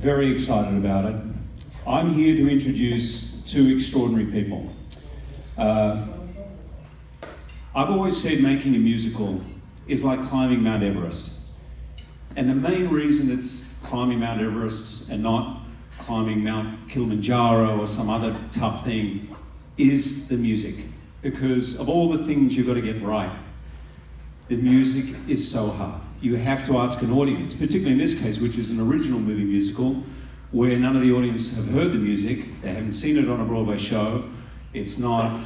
very excited about it. I'm here to introduce two extraordinary people. I've always said making a musical is like climbing Mount Everest. And the main reason it's climbing Mount Everest and not climbing Mount Kilimanjaro or some other tough thing is the music. Because of all the things you've got to get right, the music is so hard. You have to ask an audience, particularly in this case, which is an original movie musical, where none of the audience have heard the music, they haven't seen it on a Broadway show, it's not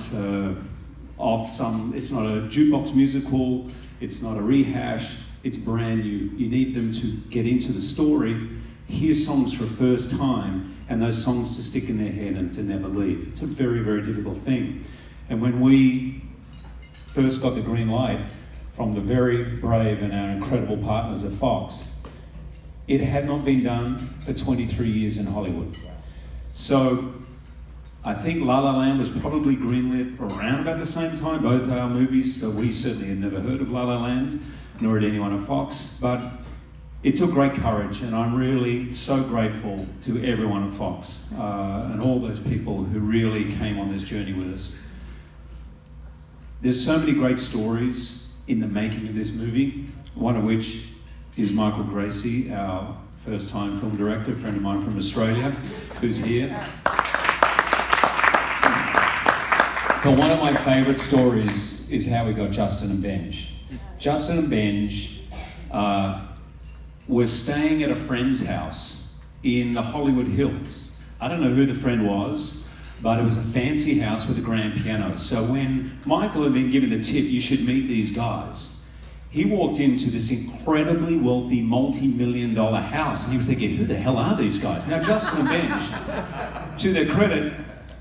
it's not a jukebox musical, it's not a rehash, it's brand new. You need them to get into the story, hear songs for the first time, and those songs to stick in their head and to never leave. It's a very, very difficult thing. And when we first got the green light from the very brave and our incredible partners at Fox, it had not been done for 23 years in Hollywood. So I think La La Land was probably greenlit around about the same time, both our movies, but we certainly had never heard of La La Land, nor had anyone at Fox. But it took great courage, and I'm really so grateful to everyone at Fox and all those people who really came on this journey with us. There's so many great stories in the making of this movie, one of which is Michael Gracie, our first-time film director, a friend of mine from Australia, who's here. But one of my favourite stories is how we got Justin and Benj. Justin and Benj were staying at a friend's house in the Hollywood Hills. I don't know who the friend was, but it was a fancy house with a grand piano. So when Michael had been given the tip, you should meet these guys, he walked into this incredibly wealthy, multi-million-dollar house, and he was thinking, who the hell are these guys? Now, Justin and Benj, to their credit,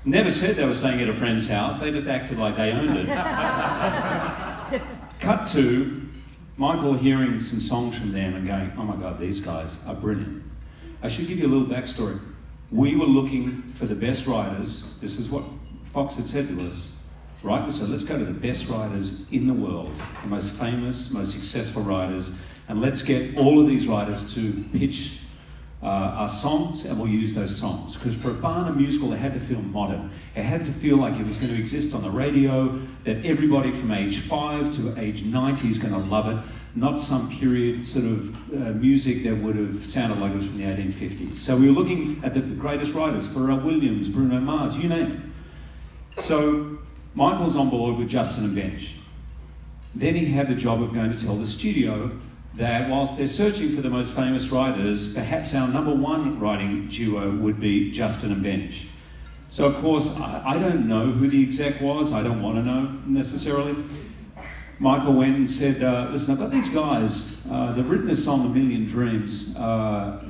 never said they were staying at a friend's house, they just acted like they owned it. Cut to Michael hearing some songs from them and going, oh my God, these guys are brilliant. I should give you a little backstory. We were looking for the best writers. This is what Fox had said to us. Right, so let's go to the best writers in the world, the most famous, most successful writers, and let's get all of these writers to pitch our songs, and we'll use those songs. Because for a Barnum musical, it had to feel modern. It had to feel like it was going to exist on the radio, that everybody from age 5 to age 90 is going to love it, not some period sort of music that would have sounded like it was from the 1850s. So we were looking at the greatest writers, Pharrell Williams, Bruno Mars, you name it. So Michael's on board with Justin and Benj. Then he had the job of going to tell the studio that whilst they're searching for the most famous writers, perhaps our #1 writing duo would be Justin and Benj. So of course, I don't know who the exec was, I don't want to know necessarily. Michael went and said, listen, I've got these guys, they've written this song, A Million Dreams,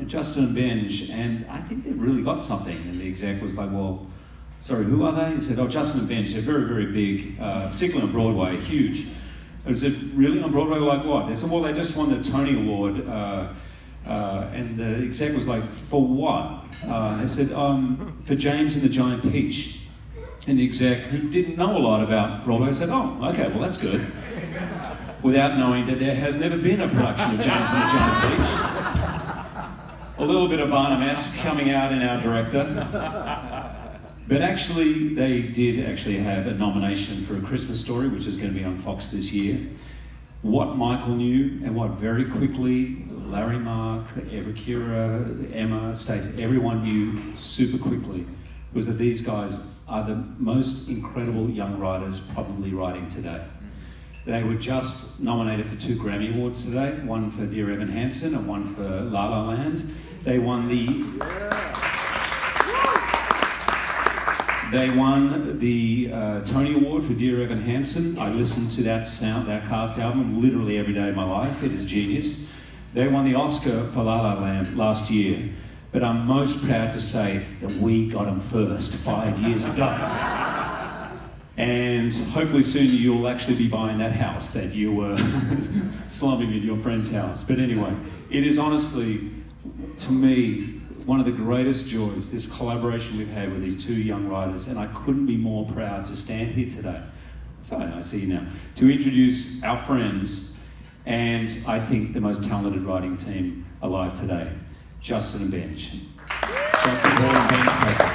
Justin and Benj, and I think they've really got something. And the exec was like, well, sorry, who are they? He said, oh, Justin and Benj, they're very, very big, particularly on Broadway, huge. I said, really, on Broadway, like what? They said, well, they just won the Tony Award, and the exec was like, for what? They said, for James and the Giant Peach. And the exec, who didn't know a lot about Broadway, said, oh, okay, well, that's good. Without knowing that there has never been a production of James and the Giant Peach. A little bit of Barnum-esque coming out in our director. But actually, they did actually have a nomination for A Christmas Story, which is going to be on Fox this year. What Michael knew, and what very quickly Larry, Mark, Eva Kira, Emma, Stacey, everyone knew super quickly, was that these guys are the most incredible young writers probably writing today. They were just nominated for 2 Grammy Awards today, one for Dear Evan Hansen and one for La La Land. They won the Tony Award for Dear Evan Hansen. I listened to that cast album literally every day of my life. It is genius. They won the Oscar for La La Land last year. But I'm most proud to say that we got them first 5 years ago. And hopefully soon you'll actually be buying that house that you were slumming in your friend's house. But anyway, it is honestly, to me, one of the greatest joys, this collaboration we've had with these 2 young writers, and I couldn't be more proud to stand here today. So I see you now. To introduce our friends, and I think the most talented writing team alive today, Justin and Benj. Dr. Paul being present.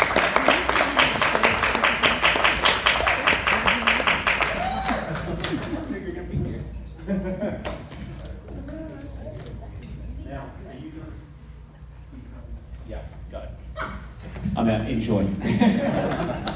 I'm out. Enjoy.